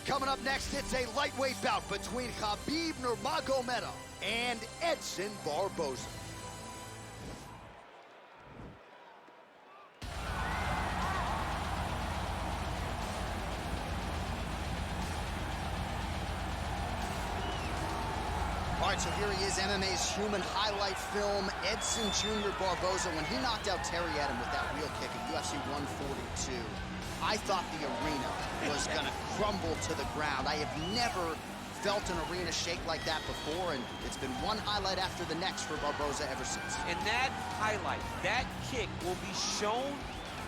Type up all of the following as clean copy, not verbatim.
Coming up next, it's a lightweight bout between Khabib Nurmagomedov and Edson Barboza. All right, so here he is, MMA's human highlight film, Edson Jr. Barboza. When he knocked out Terry Adam with that wheel kick at UFC 142, I thought the arena was gonna crumble to the ground. I have never felt an arena shake like that before, and it's been one highlight after the next for Barboza ever since. And that highlight, that kick will be shown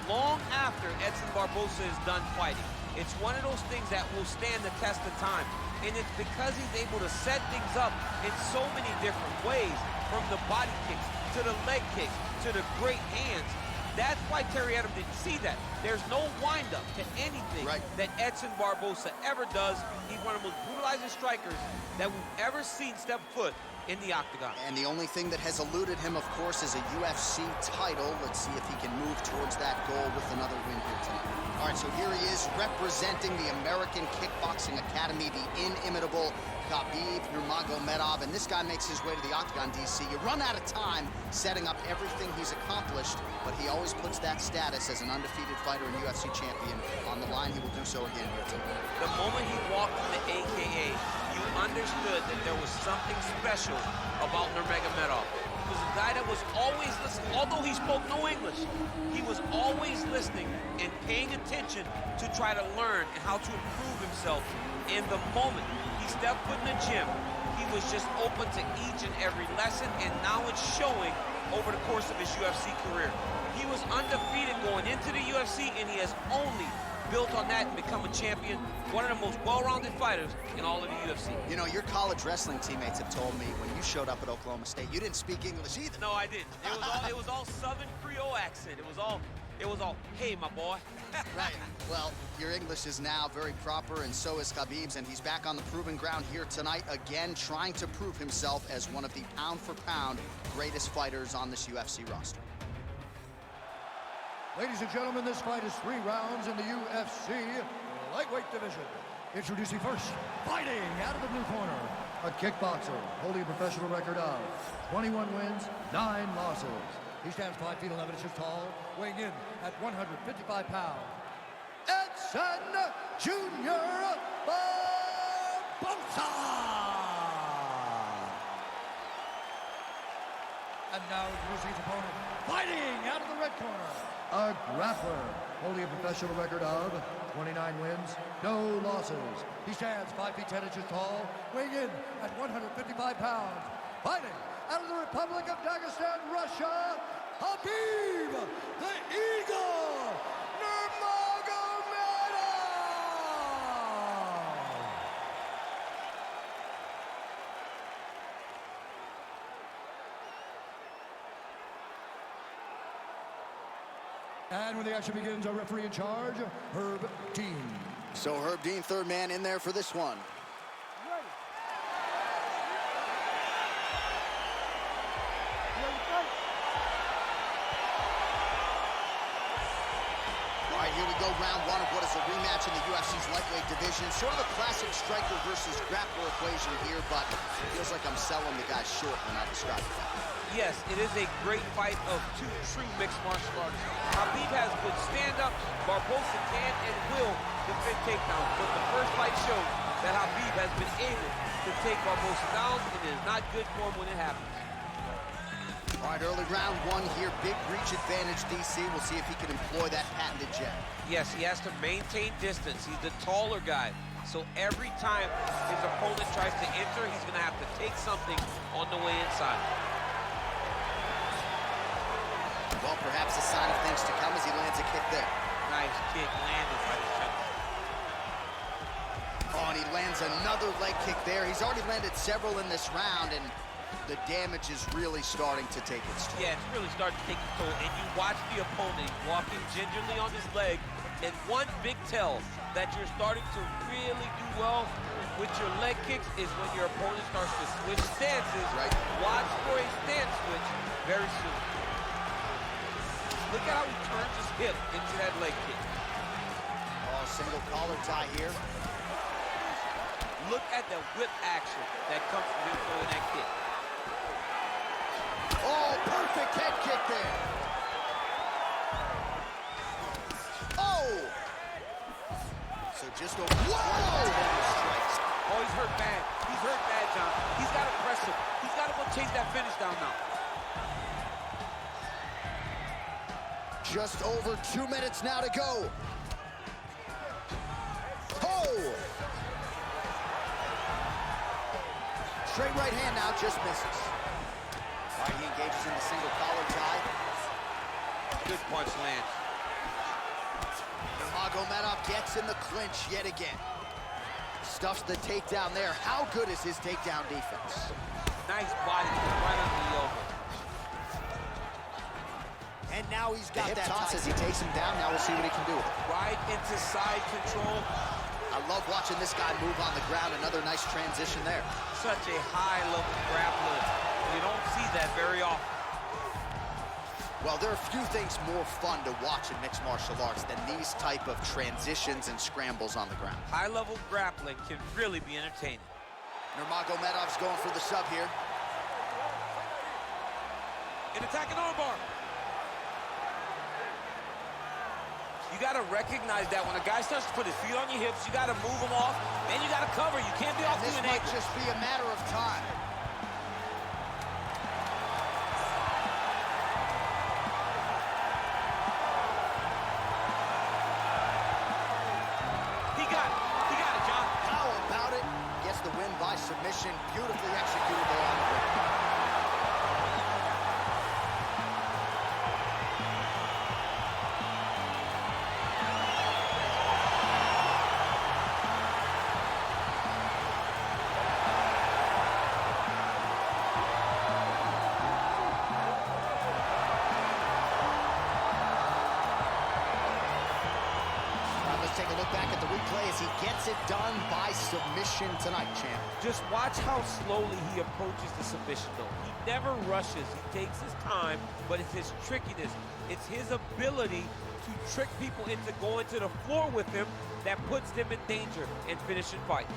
long after Edson Barboza is done fighting. It's one of those things that will stand the test of time. And it's because he's able to set things up in so many different ways, from the body kicks, to the leg kicks, to the great hands. That's why Terry Adam didn't see that. There's no wind-up to anything that Edson Barboza ever does. He's one of the most brutalizing strikers that we've ever seen step foot in the octagon. And the only thing that has eluded him, of course, is a UFC title. Let's see if he can move towards that goal with another win here tonight. All right, so here he is representing the American Kickboxing Academy, the inimitable Khabib Nurmagomedov, and this guy makes his way to the octagon, DC. You run out of time setting up everything he's accomplished, but he always puts that status as an undefeated fighter and UFC champion on the line. He will do so again here tonight. The moment he walked in the AKA, you understood that there was something special about Nurmagomedov. He was a guy that was always listening. Although he spoke no English, he was always listening and paying attention to try to learn and how to improve himself. And the moment he stepped foot in the gym, he was just open to each and every lesson, and now it's showing over the course of his UFC career. He was undefeated going into the UFC, and he has only built on that and become a champion, one of the most well-rounded fighters in all of the UFC. You know, your college wrestling teammates have told me when you showed up at Oklahoma State, you didn't speak English either. No, I didn't. It was all Southern Creole accent. It was all, hey, my boy. Right. Well, your English is now very proper, and so is Khabib's, and he's back on the proving ground here tonight, again, trying to prove himself as one of the pound-for-pound greatest fighters on this UFC roster. Ladies and gentlemen, this fight is 3 rounds in the UFC lightweight division. Introducing first, fighting out of the blue corner, a kickboxer holding a professional record of 21 wins, 9 losses. He stands 5 feet 11 inches tall, weighing in at 155 pounds. Edson Jr. Barboza! And now introducing his opponent, fighting out of the red corner, a grappler holding a professional record of 29 wins, no losses. He stands 5 feet 10 inches tall, weighing in at 155 pounds. Fighting out of the Republic of Dagestan, Russia, Khabib the Eagle Nurmagomedov! And when the action begins, our referee in charge, Herb Dean. So Herb Dean, third man in there for this one. All right, here we go, round 1 of what is a rematch in the UFC's lightweight division. Sort of a classic striker versus grappler equation here, but it feels like I'm selling the guy short when I describe it. Yes, it is a great fight of 2 true mixed martial artists. Khabib has good stand-ups. Barboza can and will defend takedowns, but the first fight showed that Khabib has been able to take Barboza down, and it is not good for him when it happens. All right, early round 1 here, big reach advantage, DC. We'll see if he can employ that patented jab. Yes, he has to maintain distance. He's the taller guy. So every time his opponent tries to enter, he's going to have to take something on the way inside. Well, perhaps a sign of things to come as he lands a kick there. Nice kick landed by the center. Oh, and he lands another leg kick there. He's already landed several in this round, and the damage is really starting to take its toll. Yeah, it's really starting to take its toll. And you watch the opponent walking gingerly on his leg, and one big tell that you're starting to really do well with your leg kicks is when your opponent starts to switch stances. Right. Watch for a stance switch very soon. Look at how he turns his hip into that leg kick. Oh, single collar tie here. Look at the whip action that comes from him throwing that kick. Oh, perfect head kick there. Oh! So just a strikes. Oh, he's hurt bad. He's hurt bad, John. He's got to press him. He's got to go chase that finish down now. Just over 2 minutes now to go. Oh! Straight right hand now, just misses. All right, he engages in the single collar tie. Good punch lands. Nurmagomedov gets in the clinch yet again. Stuffs the takedown there. How good is his takedown defense? Nice body right under the elbow. And now he's got that toss as he takes him down. Now we'll see what he can do with it. Right into side control. I love watching this guy move on the ground. Another nice transition there. Such a high-level grappler. You don't see that very often. Well, there are few things more fun to watch in mixed martial arts than these type of transitions and scrambles on the ground. High-level grappling can really be entertaining. Nurmagomedov's going for the sub here. An attacking armbar. You got to recognize that when a guy starts to put his feet on your hips, you got to move him off, and you got to cover. You can't be off to an angle. This might just be a matter of time. He got it, John. How about it? Gets the win by submission. Beautifully executed there on the ring. Take a look back at the replay as he gets it done by submission tonight, champ. Just watch how slowly he approaches the submission, though. He never rushes. He takes his time, but it's his trickiness. It's his ability to trick people into going to the floor with him that puts them in danger and finishing fights.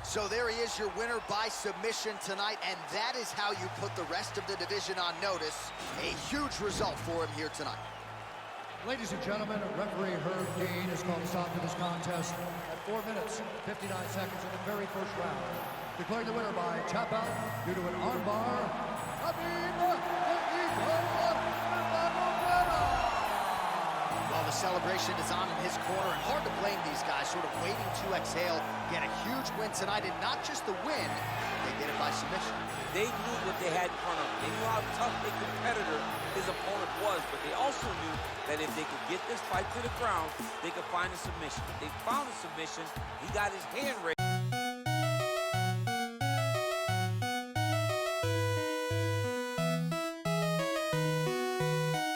So there he is, your winner by submission tonight, and that is how you put the rest of the division on notice. A huge result for him here tonight. Ladies and gentlemen, referee Herb Dean has called a stop to this contest at 4 minutes, 59 seconds in the very first round. Declaring the winner by tap out due to an armbar, Well, the celebration is on in his corner, and hard to blame these guys, sort of waiting to exhale, get a huge win tonight, and not just the win, they did it by submission. They knew what they had in front of them. They knew how tough a competitor his opponent was, but they also knew that if they could get this fight to the ground, they could find a submission. If they found a submission, he got his hand raised.